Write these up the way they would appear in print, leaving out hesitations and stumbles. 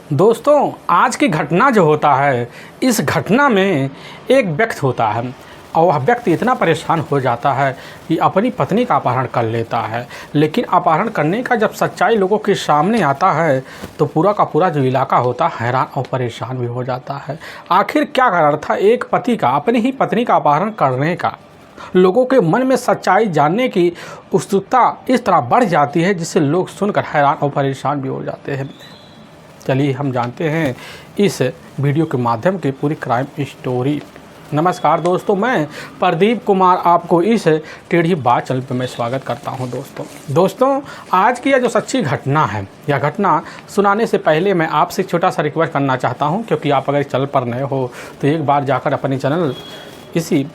दोस्तों, आज की घटना जो होता है, इस घटना में एक व्यक्ति होता है और वह व्यक्ति इतना परेशान हो जाता है कि अपनी पत्नी का अपहरण कर लेता है। लेकिन अपहरण करने का जब सच्चाई लोगों के सामने आता है तो पूरा का पूरा जो इलाका होता है हैरान और परेशान भी हो जाता है। आखिर क्या कारण था एक पति का अपनी ही पत्नी का अपहरण करने का? लोगों के मन में सच्चाई जानने की उत्सुकता इस तरह बढ़ जाती है जिससे लोग सुनकर हैरान और परेशान भी हो जाते हैं। चलिए हम जानते हैं इस वीडियो के माध्यम के पूरी क्राइम स्टोरी। नमस्कार दोस्तों, मैं प्रदीप कुमार आपको इस टेढ़ी बात चैनल पर मैं स्वागत करता हूं। दोस्तों आज की यह जो सच्ची घटना है, यह घटना सुनाने से पहले मैं आपसे एक छोटा सा रिक्वेस्ट करना चाहता हूं, क्योंकि आप अगर इस चैनल पर नए हो तो एक बार जाकर अपने चैनल इसी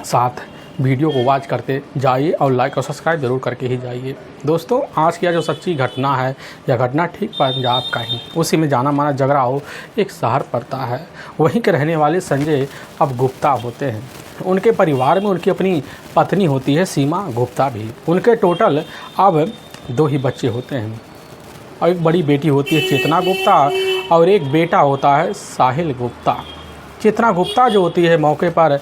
साथ वीडियो को वॉच करते जाइए और लाइक और सब्सक्राइब जरूर करके ही जाइए। दोस्तों आज की यह जो सच्ची घटना है, यह घटना ठीक पंजाब का ही उसी में जाना माना जगराओं एक शहर पड़ता है। वहीं के रहने वाले संजय अब गुप्ता होते हैं। उनके परिवार में उनकी अपनी पत्नी होती है सीमा गुप्ता भी। उनके टोटल अब 2 ही बच्चे होते हैं और एक बड़ी बेटी होती है चेतना गुप्ता और एक बेटा होता है साहिल गुप्ता। चेतना गुप्ता जो होती है मौके पर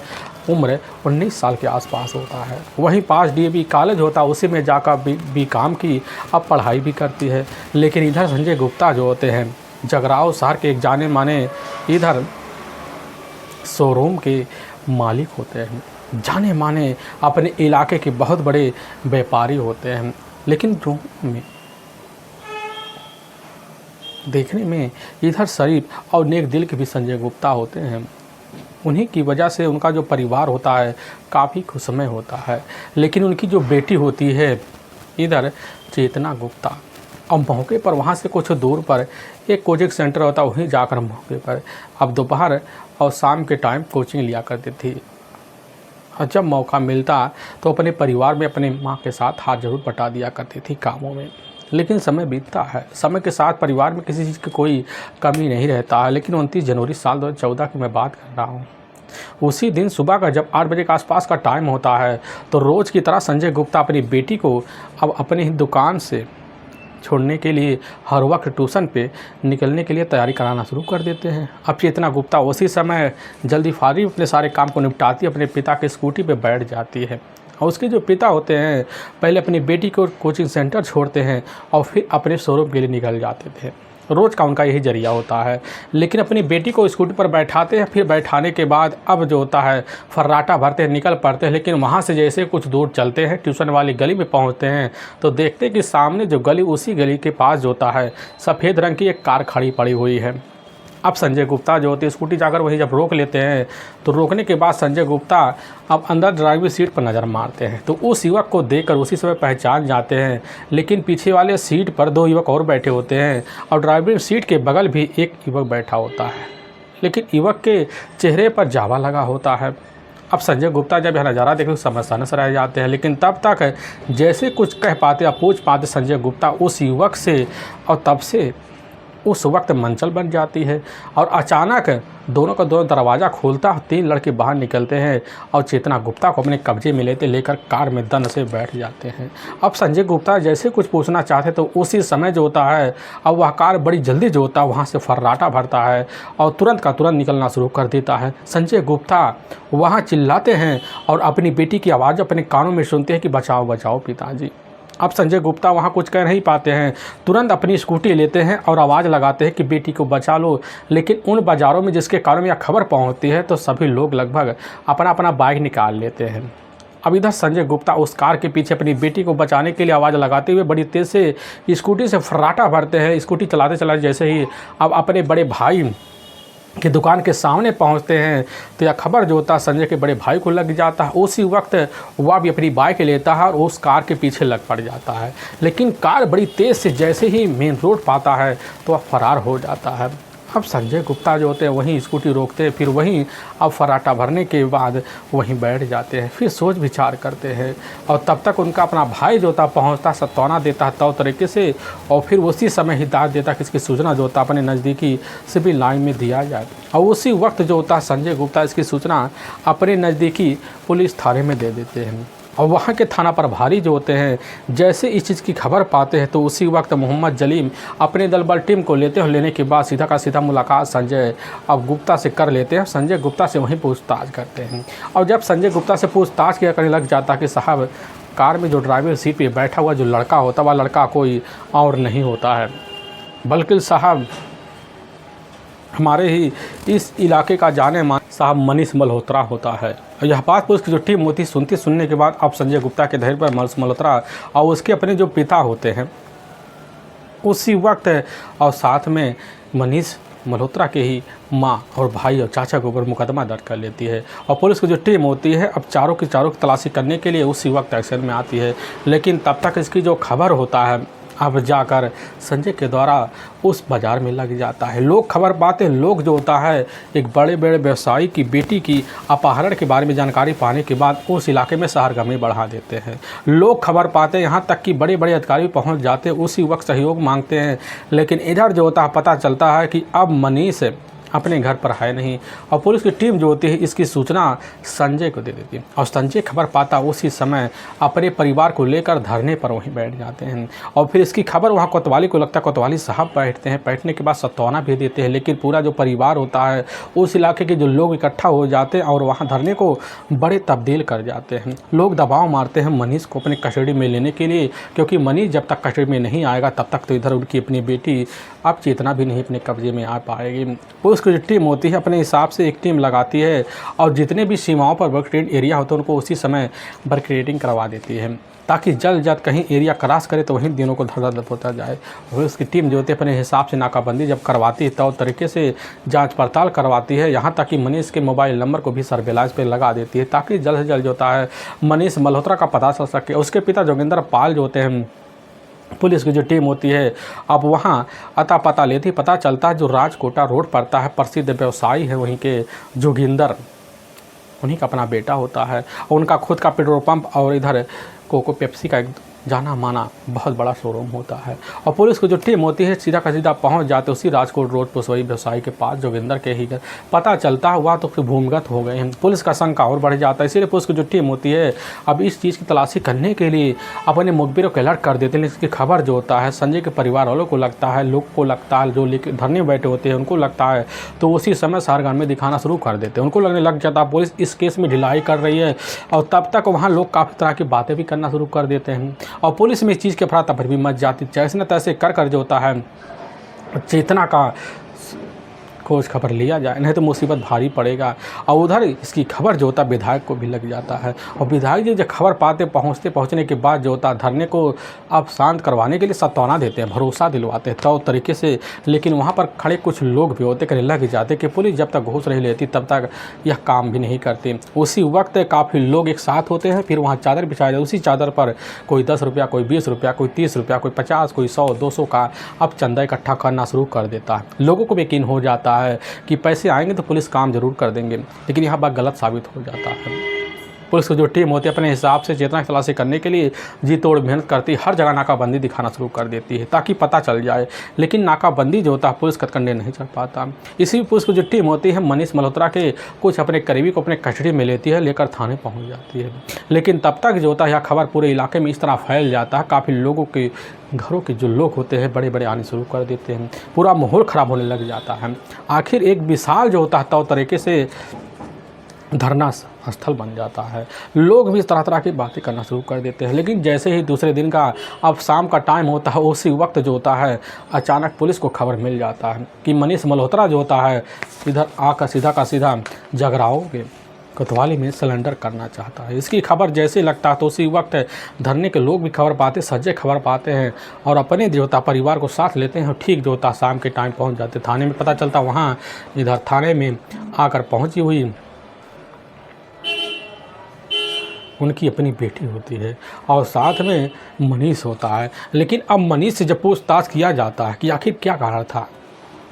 उम्र 19 साल के आसपास होता है। वहीं पास डीएवी कॉलेज होता है, उसी में जाकर बीकॉम की अब पढ़ाई भी करती है। लेकिन इधर संजय गुप्ता जो होते हैं जगराओं शहर के एक जाने माने इधर शोरूम के मालिक होते हैं। जाने माने अपने इलाके के बहुत बड़े व्यापारी होते हैं। लेकिन जो देखने में इधर शरीफ और नेक दिल के भी संजय गुप्ता होते हैं। उन्हीं की वजह से उनका जो परिवार होता है काफ़ी खुशमय होता है। लेकिन उनकी जो बेटी होती है इधर चेतना गुप्ता, और मौके पर वहाँ से कुछ दूर पर एक कोचिंग सेंटर होता है, वहीं जाकर मौके पर अब दोपहर और शाम के टाइम कोचिंग लिया करती थी। और जब मौका मिलता तो अपने परिवार में अपने माँ के साथ हाथ जरूर बटा दिया करती थी कामों में। लेकिन समय बीतता है, समय के साथ परिवार में किसी चीज़ की कोई कमी नहीं रहता है। लेकिन 29 जनवरी साल 2014 की मैं बात कर रहा हूँ। उसी दिन सुबह का जब 8 बजे के आसपास का टाइम होता है तो रोज़ की तरह संजय गुप्ता अपनी बेटी को अब अपनी ही दुकान से छोड़ने के लिए हर वक्त ट्यूशन पे निकलने के लिए तैयारी कराना शुरू कर देते हैं। अब चेतना गुप्ता उसी समय जल्दी फारिग अपने सारे काम को निपटाती अपने पिता के स्कूटी पे बैठ जाती है। और उसके जो पिता होते हैं पहले अपनी बेटी को कोचिंग सेंटर छोड़ते हैं और फिर अपने शोरूम के लिए निकल जाते थे। रोज़ का उनका यही जरिया होता है। लेकिन अपनी बेटी को स्कूटी पर बैठाते हैं, फिर बैठाने के बाद अब जो होता है फर्राटा भरते हैं, निकल पड़ते हैं। लेकिन वहाँ से जैसे कुछ दूर चलते हैं, ट्यूशन वाली गली में पहुँचते हैं तो देखते हैं कि सामने जो गली, उसी गली के पास जो होता है सफ़ेद रंग की एक कार खड़ी पड़ी हुई है। अब संजय गुप्ता जो होती है स्कूटी जाकर वहीं जब रोक लेते हैं तो रोकने के बाद संजय गुप्ता अब अंदर ड्राइविंग सीट पर नज़र मारते हैं तो उस युवक को देखकर उसी समय पहचान जाते हैं। लेकिन पीछे वाले सीट पर 2 युवक और बैठे होते हैं और ड्राइविंग सीट के बगल भी एक युवक बैठा होता है। लेकिन युवक के चेहरे पर जावा लगा होता है। अब संजय गुप्ता जब यह नज़ारा देखे समझ रह जाते हैं। लेकिन तब तक जैसे कुछ कह पाते या पूछ पाते संजय गुप्ता उस युवक से, और तब से उस वक्त मंचल बन जाती है। और अचानक दोनों का दरवाज़ा खोलता, 3 लड़के बाहर निकलते हैं और चेतना गुप्ता को अपने कब्जे में लेकर कार में दन से बैठ जाते हैं। अब संजय गुप्ता जैसे कुछ पूछना चाहते तो उसी समय जो होता है अब वह कार बड़ी जल्दी जो होता है वहाँ से फर्राटा भरता है और तुरंत का तुरंत निकलना शुरू कर देता है। संजय गुप्ता वहाँ चिल्लाते हैं और अपनी बेटी की आवाज़ अपने कानों में सुनते हैं कि बचाओ बचाओ पिताजी। अब संजय गुप्ता वहाँ कुछ कह नहीं पाते हैं, तुरंत अपनी स्कूटी लेते हैं और आवाज़ लगाते हैं कि बेटी को बचा लो। लेकिन उन बाज़ारों में जिसके कारण यह खबर पहुँचती है तो सभी लोग लगभग अपना अपना बाइक निकाल लेते हैं। अब इधर संजय गुप्ता उस कार के पीछे अपनी बेटी को बचाने के लिए आवाज़ लगाते हुए बड़ी तेज़ से स्कूटी से फर्राटा भरते हैं। स्कूटी चलाते चलाते जैसे ही अब अपने बड़े भाई की दुकान के सामने पहुंचते हैं तो यह खबर जो होता है संजय के बड़े भाई को लग जाता है। उसी वक्त वह भी अपनी बाइक लेता है और उस कार के पीछे लग पड़ जाता है। लेकिन कार बड़ी तेज़ से जैसे ही मेन रोड पाता है तो वह फरार हो जाता है। अब संजय गुप्ता जो होते हैं वहीं स्कूटी रोकते हैं, फिर वहीं अब फर्राटा भरने के बाद वहीं बैठ जाते हैं, फिर सोच विचार करते हैं। और तब तक उनका अपना भाई जो होता पहुँचता, सत्ताना देता है तौ तरीके से, और फिर उसी समय हिदायत देता कि इसकी सूचना जो होता अपने नज़दीकी सिविल लाइन में दिया जाए। और उसी वक्त जो होता संजय गुप्ता इसकी सूचना अपने नज़दीकी पुलिस थाने में दे देते हैं। और वहाँ के थाना प्रभारी जो होते हैं जैसे इस चीज़ की खबर पाते हैं तो उसी वक्त मोहम्मद जलीम अपने दल बल टीम को लेते हैं। लेने के बाद सीधा का सीधा मुलाकात संजय अब गुप्ता से कर लेते हैं। संजय गुप्ता से वहीं पूछताछ करते हैं और जब संजय गुप्ता से पूछताछ किया करने लग जाता है कि साहब कार में जो ड्राइवर सीट पे बैठा हुआ जो लड़का होता वह लड़का कोई और नहीं होता है बल्कि साहब हमारे ही इस इलाके का जाने माने साहब मनीष मल्होत्रा होता है। यह बात पुलिस की जो टीम होती सुनने के बाद अब संजय गुप्ता के धैर्य पर मनीष मल्होत्रा और उसके अपने जो पिता होते हैं उसी वक्त और साथ में मनीष मल्होत्रा के ही माँ और भाई और चाचा के ऊपर मुकदमा दर्ज कर लेती है। और पुलिस की जो टीम होती है अब चारों की तलाशी करने के लिए उसी वक्त एक्शन में आती है। लेकिन तब तक इसकी जो खबर होता है अब जाकर संजय के द्वारा उस बाज़ार में लग जाता है। लोग खबर पाते हैं। लोग जो होता है एक बड़े बड़े व्यवसायी की बेटी की अपहरण के बारे में जानकारी पाने के बाद उस इलाके में सरगर्मी बढ़ा देते हैं। लोग खबर पाते हैं, यहाँ तक कि बड़े बड़े अधिकारी पहुँच जाते हैं, उसी वक्त सहयोग मांगते हैं। लेकिन इधर जो होता है पता चलता है कि अब मनीष अपने घर पर है नहीं और पुलिस की टीम जो होती है इसकी सूचना संजय को दे देती है और संजय खबर पाता उसी समय अपने परिवार को लेकर धरने पर वहीं बैठ जाते हैं। और फिर इसकी खबर वहाँ कोतवाली को लगता है। कोतवाली साहब बैठते हैं, बैठने के बाद सत्तावना भी देते हैं। लेकिन पूरा जो परिवार होता है उस इलाके के जो लोग इकट्ठा हो जाते हैं और वहाँ धरने को बड़े तब्दील कर जाते हैं। लोग दबाव मारते हैं मनीष को अपने कस्टडी में लेने के लिए, क्योंकि मनीष जब तक कस्टडी में नहीं आएगा तब तक तो इधर उनकी अपनी बेटी अब चेतना भी नहीं अपने कब्जे में आ पाएगी। पुलिस की जो टीम होती है अपने हिसाब से एक टीम लगाती है और जितने भी सीमाओं पर बर्करेट एरिया होता है उनको उसी समय बर्करेटिंग करवा देती है ताकि जल्द जल्द कहीं एरिया क्रॉस करे तो वहीं दिनों को धरा होता जाए। और उसकी टीम जो होती है अपने हिसाब से नाकाबंदी जब करवाती है तो तरीके से जांच पड़ताल करवाती है, यहाँ तक कि मनीष के मोबाइल नंबर को भी सर्विलांस पे लगा देती है ताकि जल्द से जल्द जो होता है मनीष मल्होत्रा का पता चल सके। उसके पिता जोगिंदर पाल जो होते हैं पुलिस की जो टीम होती है अब वहाँ अता पता लेती, पता चलता है जो राजकोटा रोड पड़ता है प्रसिद्ध व्यवसायी है वहीं के जोगिंदर, उन्हीं का अपना बेटा होता है। उनका खुद का पेट्रोल पंप और इधर कोको पेप्सी का एक जाना माना बहुत बड़ा शोरूम होता है। और पुलिस की जो टीम होती है सीधा का सीधा पहुंच जाते उसी राजकोट रोड पर वही व्यवसायी के पास जोगिंदर के ही घर पता चलता है हुआ तो फिर भूमिगत हो गए हैं। पुलिस का शंका और बढ़ जाता है। इसीलिए पुलिस की जो टीम होती है अब इस चीज़ की तलाशी करने के लिए अपने मुखबिरों को अलर्ट कर देते हैं। इसकी खबर जो होता है संजय के परिवार वालों को लगता है, लोग को लगता है, जो धरने बैठे होते हैं उनको लगता है, तो उसी समय सरगर्मी दिखाना शुरू कर देते हैं। उनको लगने लग जाता है पुलिस इस केस में ढिलाई कर रही है और तब तक वहाँ लोग काफ़ी तरह की बातें भी करना शुरू कर देते हैं और पुलिस में इस चीज़ के अफरा तफरी भी मच जाती। जैसे न तैसे कर जो होता है चेतना का खोज खबर लिया जाए, नहीं तो मुसीबत भारी पड़ेगा। और उधर इसकी खबर जो होता है विधायक को भी लग जाता है और विधायक जी जब खबर पाते पहुंचने के बाद जो होता है धरने को अब शांत करवाने के लिए सत्तावना देते हैं, भरोसा दिलवाते हैं तो तरीके से। लेकिन वहाँ पर खड़े कुछ लोग भी होते कहने लग जाते कि पुलिस जब तक घूस नहीं लेती तब तक यह काम भी नहीं करती। उसी वक्त काफ़ी लोग एक साथ होते हैं, फिर वहाँ चादर बिछाई जाए, उसी चादर पर कोई 10 रुपया, कोई 20 रुपया, कोई 30 रुपया, कोई 50, कोई 100, 200 का अब चंदा इकट्ठा करना शुरू कर देता है। लोगों को भी यकीन हो जाता है कि पैसे आएंगे तो पुलिस काम जरूर कर देंगे। लेकिन यह बात गलत साबित हो जाता है। पुलिस की जो टीम होती है अपने हिसाब से चेतना की तलाशी करने के लिए जी तोड़ मेहनत करती है, हर जगह नाकाबंदी दिखाना शुरू कर देती है ताकि पता चल जाए। लेकिन नाकाबंदी जो होता है पुलिस कतकंडे नहीं चल पाता। इसी पुलिस की जो टीम होती है मनीष मल्होत्रा के कुछ अपने करीबी को अपने कस्टडी में लेती है, लेकर थाने पहुँच जाती है। लेकिन तब तक जो होता है यह खबर पूरे इलाके में इस तरह फैल जाता है, काफ़ी लोगों के घरों के जो लोग होते हैं बड़े बड़े आने शुरू कर देते हैं, पूरा माहौल ख़राब होने लग जाता है। आखिर एक विशाल जो होता है तो तरीके से धरना स्थल बन जाता है। लोग भी तरह तरह की बातें करना शुरू कर देते हैं। लेकिन जैसे ही दूसरे दिन का अब शाम का टाइम होता है उसी वक्त जो होता है अचानक पुलिस को खबर मिल जाता है कि मनीष मल्होत्रा जो होता है इधर आकर सीधा का सीधा जगराओं के कोतवाली में सिलेंडर करना चाहता है। इसकी खबर जैसे लगता है तो उसी वक्त धरने के लोग भी खबर पाते, सज्जे खबर पाते हैं और अपने जो होता परिवार को साथ लेते हैं। ठीक जो होता शाम के टाइम पहुंच जाते थाने में। पता चलता वहाँ इधर थाने में आकर पहुँची हुई उनकी अपनी बेटी होती है और साथ में मनीष होता है। लेकिन अब मनीष से जब पूछताछ किया जाता है कि आखिर क्या कारण था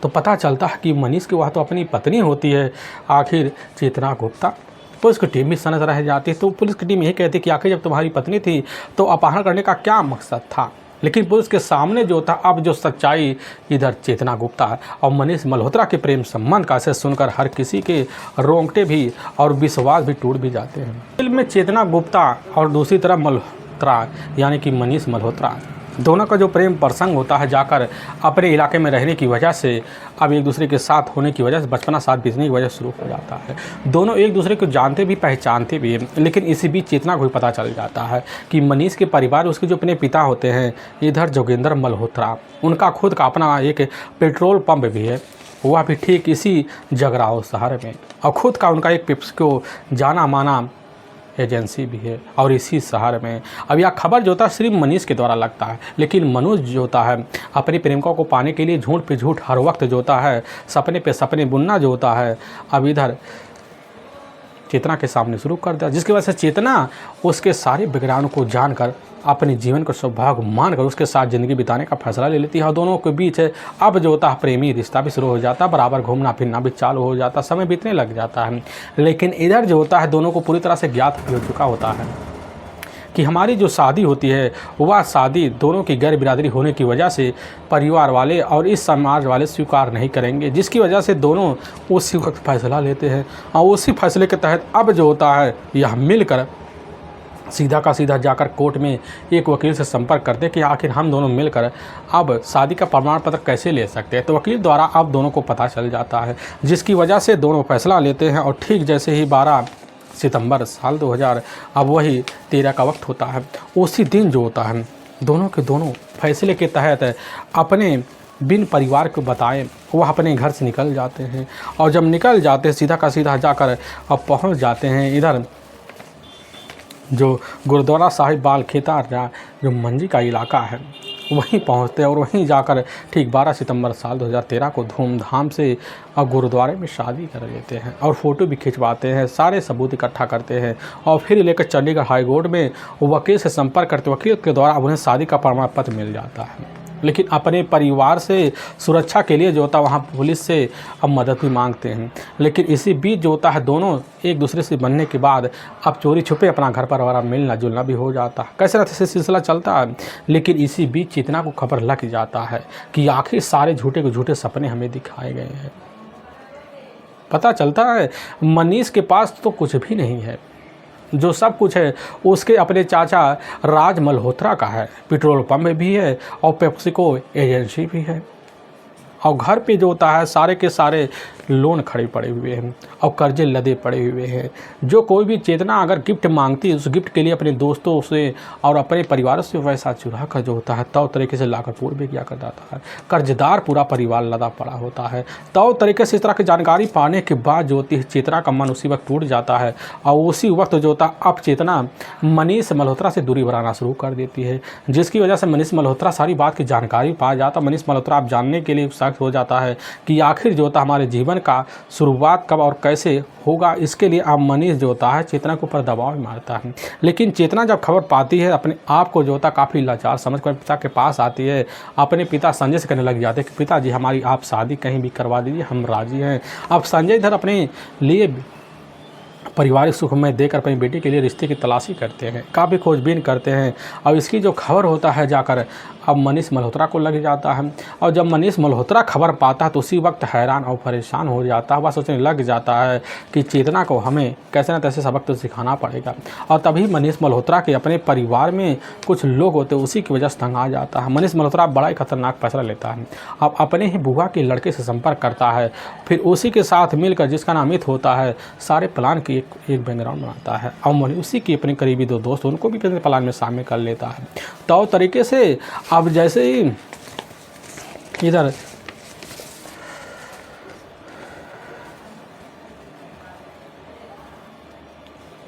तो पता चलता है कि मनीष की वह तो अपनी पत्नी होती है आखिर चेतना गुप्ता। पुलिस की टीम भी सनक रह जाती है। तो पुलिस की टीम यही कहती है कि आखिर जब तुम्हारी पत्नी थी तो अपहरण करने का क्या मकसद था। लेकिन पुलिस के सामने जो था अब जो सच्चाई इधर चेतना गुप्ता और मनीष मल्होत्रा के प्रेम संबंध का से सुनकर हर किसी के रोंगटे भी और विश्वास भी टूट भी जाते हैं। फिल्म में चेतना गुप्ता और दूसरी तरफ मल्होत्रा यानी कि मनीष मल्होत्रा दोनों का जो प्रेम प्रसंग होता है जाकर अपने इलाके में रहने की वजह से अब एक दूसरे के साथ होने की वजह से बचपना साथ बीतने की वजह से शुरू हो जाता है। दोनों एक दूसरे को जानते भी पहचानते भी हैं, लेकिन इसी बीच चेतना को भी पता चल जाता है कि मनीष के परिवार उसके जो अपने पिता होते हैं इधर जोगेंद्र मल्होत्रा, उनका खुद का अपना एक पेट्रोल पंप भी है, वह भी ठीक इसी जगराओं शहर में, और खुद का उनका एक पिप्सको जाना माना एजेंसी भी है और इसी शहर में। अब यह खबर जो होता है सिर्फ मनीष के द्वारा लगता है, लेकिन मनुष्य जो होता है अपनी प्रेमिका को पाने के लिए झूठ पे झूठ हर वक्त जो होता है सपने पे सपने बुनना जो होता है अब इधर चेतना के सामने शुरू कर दिया, जिसकी वजह से चेतना उसके सारे बैकग्राउंड को जानकर अपने जीवन को सौभाग्य मानकर उसके साथ ज़िंदगी बिताने का फैसला ले लेती है। और दोनों के बीच अब जो होता है प्रेमी रिश्ता भी शुरू हो जाता है, बराबर घूमना फिरना भी चालू हो जाता, समय बीतने लग जाता है। लेकिन इधर जो होता है दोनों को पूरी तरह से ज्ञात हो चुका होता है कि हमारी जो शादी होती है वह शादी दोनों की गैर बिरादरी होने की वजह से परिवार वाले और इस समाज वाले स्वीकार नहीं करेंगे, जिसकी वजह से दोनों उसी वक्त फैसला लेते हैं। और उसी फैसले के तहत अब जो होता है यह मिलकर सीधा का सीधा जाकर कोर्ट में एक वकील से संपर्क करते हैं कि आखिर हम दोनों मिलकर अब शादी का प्रमाण पत्र कैसे ले सकते हैं। तो वकील द्वारा अब दोनों को पता चल जाता है, जिसकी वजह से दोनों फैसला लेते हैं। और ठीक जैसे ही 12 सितंबर साल 2000 अब वही 13 का वक्त होता है, उसी दिन जो होता है दोनों के दोनों फैसले के तहत अपने बिन परिवार को बताएं वह अपने घर से निकल जाते हैं। और जब निकल जाते हैं सीधा का सीधा जाकर अब पहुंच जाते हैं इधर जो गुरुद्वारा साहिब बाल खेतार जो मंजी का इलाका है वहीं पहुंचते हैं और वहीं जाकर ठीक 12 सितंबर साल 2013 को धूमधाम से गुरुद्वारे में शादी कर लेते हैं और फ़ोटो भी खिंचवाते हैं, सारे सबूत इकट्ठा करते हैं और फिर लेकर चंडीगढ़ हाई कोर्ट में वकील से संपर्क करते वकील के द्वारा उन्हें शादी का प्रमाण पत्र मिल जाता है। लेकिन अपने परिवार से सुरक्षा के लिए जो होता है वहाँ पुलिस से अब मदद भी मांगते हैं। लेकिन इसी बीच जो होता है दोनों एक दूसरे से बनने के बाद अब चोरी छुपे अपना घर पर मिलना जुलना भी हो जाता है। कैसे रहते सिलसिला चलता है। लेकिन इसी बीच चेतना को खबर लग जाता है कि आखिर सारे झूठे के झूठे सपने हमें दिखाए गए हैं। पता चलता है मनीष के पास तो कुछ भी नहीं है, जो सब कुछ है उसके अपने चाचा राज मल्होत्रा का है। पेट्रोल पंप भी है और पेप्सिको एजेंसी भी है और घर पे जो होता है सारे के सारे लोन खड़े पड़े हुए हैं और कर्जे लदे पड़े हुए हैं। जो कोई भी चेतना अगर गिफ्ट मांगती है उस गिफ्ट के लिए अपने दोस्तों से और अपने परिवार से पैसा चुरा कर जो होता है तौ तरीके से लाकर पूर्व भी किया कर जाता है। कर्जदार पूरा परिवार लदा पड़ा होता है। तौ तरीके से इस तरह की जानकारी पाने के बाद जो होती है चेतना का मन उसी वक्त टूट जाता है और उसी वक्त जो होता है अब चेतना मनीष मल्होत्रा से दूरी बनाना शुरू कर देती है, जिसकी वजह से मनीष मल्होत्रा सारी बात की जानकारी पा जाता। मनीष मल्होत्रा आप जानने के लिए हो जाता है कि आखिर जो होता है हमारे जीवन का शुरुआत कब और कैसे होगा। इसके लिए अब मनीष जो होता है चेतना के ऊपर दबाव मारता है। लेकिन चेतना जब खबर पाती है अपने आप को जो होता है काफ़ी लाचार समझकर पिता के पास आती है। अपने पिता संजय से कहने लग जाते हैं कि पिताजी हमारी आप शादी कहीं भी करवा दीजिए, हम राजी हैं। अब संजय इधर अपने लिए पारिवारिक सुख में देकर अपनी बेटी के लिए रिश्ते की तलाशी करते हैं, काफ़ी खोजबीन करते हैं। अब इसकी जो खबर होता है जाकर अब मनीष मल्होत्रा को लग जाता है और जब मनीष मल्होत्रा खबर पाता है तो उसी वक्त हैरान और परेशान हो जाता है। वह सोचने लग जाता है कि चेतना को हमें कैसे न कैसे सबक तो सिखाना पड़ेगा। और तभी मनीष मल्होत्रा के अपने परिवार में कुछ लोग होते हैं उसी की वजह से तंग आ जाता है। मनीष मल्होत्रा बड़ा ही खतरनाक फैसला लेता है। अब अपने ही बुआ के लड़के से संपर्क करता है, फिर उसी के साथ मिलकर जिसका नाम अमित होता है सारे प्लान की एक बैकग्राउंड बनाता है और उसी की अपने करीबी 2 दोस्त उनको भी अपने प्लान में शामिल कर लेता है। तो तरीके से अब जैसे ही इधर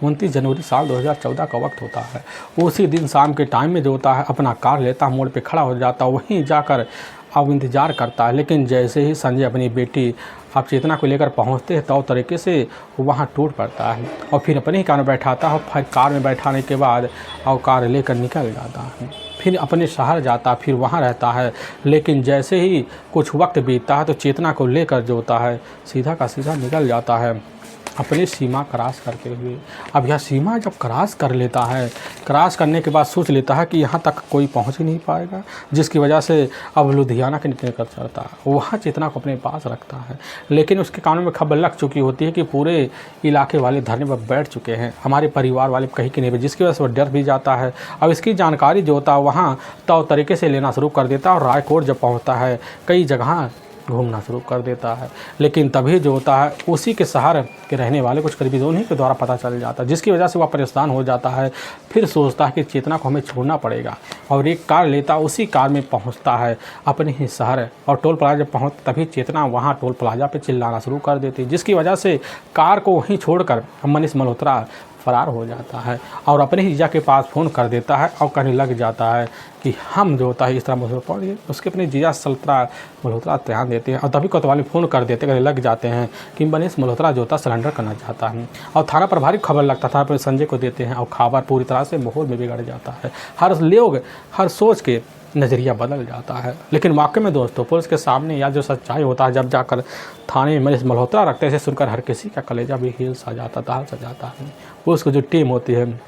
29 जनवरी साल 2014 का वक्त होता है, उसी दिन शाम के टाइम में जो होता है अपना कार लेता मोड़ पे खड़ा हो जाता है, वहीं जाकर अब इंतज़ार करता है। लेकिन जैसे ही संजय अपनी बेटी अब चेतना को लेकर पहुंचते हैं तो तरीके से वहां टूट पड़ता है और फिर अपने ही कार में बैठाता है। फिर कार में बैठाने के बाद और कार लेकर निकल जाता है, फिर अपने शहर जाता है, फिर वहां रहता है। लेकिन जैसे ही कुछ वक्त बीतता है तो चेतना को लेकर जो होता है सीधा का सीधा निकल जाता है अपनी सीमा क्रॉस करते हुए। अब यह सीमा जब क्रॉस कर लेता है, क्रॉस करने के बाद सोच लेता है कि यहाँ तक कोई पहुँच ही नहीं पाएगा, जिसकी वजह से अब लुधियाना के निकल कर चलता है। वहाँ चेतना को अपने पास रखता है, लेकिन उसके कानों में खबर लग चुकी होती है कि पूरे इलाके वाले धरने पर बैठ चुके हैं, हमारे परिवार वाले कहीं के नहीं, जिसकी वजह से वो डर भी जाता है। अब इसकी जानकारी जो होता है वहाँ तो तरीके से लेना शुरू कर देता है, और रायकोट जब पहुँचता है कई जगह घूमना शुरू कर देता है। लेकिन तभी जो होता है उसी के शहर के रहने वाले कुछ करीबी उन्हीं के द्वारा पता चल जाता है, जिसकी वजह से वह परेशान हो जाता है। फिर सोचता है कि चेतना को हमें छोड़ना पड़ेगा, और एक कार लेता, उसी कार में पहुंचता है अपने ही शहर। और टोल प्लाजा जब पहुँचता तभी चेतना वहाँ टोल प्लाजा पे चिल्लाना शुरू कर देती है, जिसकी वजह से कार को वहीं छोड़कर मनीष मल्होत्रा फरार हो जाता है और अपने ही जीजा के पास फ़ोन कर देता है और कहने लग जाता है कि हम जो होता है इस तरह मल्होत्रा पड़ गए। उसके अपने जीजा सल्त्रा मल्होत्रा ध्यान देते हैं, और तभी कोतवाली फ़ोन कर देते कहने लग जाते हैं कि मनीष मल्होत्रा जो होता सरेंडर करना चाहता है। और थाना प्रभारी खबर लगता था पर संजय को देते हैं, और खबर पूरी तरह से माहौल में बिगड़ जाता है। हर लोग हर सोच के नज़रिया बदल जाता है। लेकिन वाकई में दोस्तों पुलिस के सामने या जो सच्चाई होता है, जब जाकर थाने में मनीष मल्होत्रा रखते हैं, सुनकर हर किसी का कलेजा भी हिल सा जाता है। पुलिस की जो टीम होती है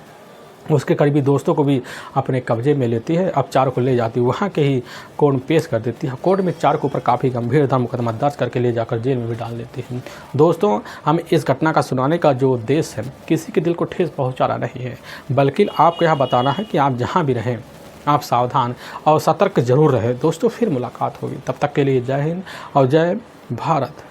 उसके करीबी दोस्तों को भी अपने कब्जे में लेती है। अब चारों को ले जाती है, वहाँ के ही कोर्ट में पेश कर देती है। कोर्ट में चारों के ऊपर काफ़ी गंभीर धर्म मुकदमा दर्ज करके ले जाकर जेल में भी डाल देती है। दोस्तों, हम इस घटना का सुनाने का जो उद्देश्य है किसी के दिल को ठेस पहुँचाना नहीं है, बल्कि आपको यह बताना है कि आप जहाँ भी रहें आप सावधान और सतर्क जरूर रहें। दोस्तों, फिर मुलाकात होगी, तब तक के लिए जय हिंद और जय भारत।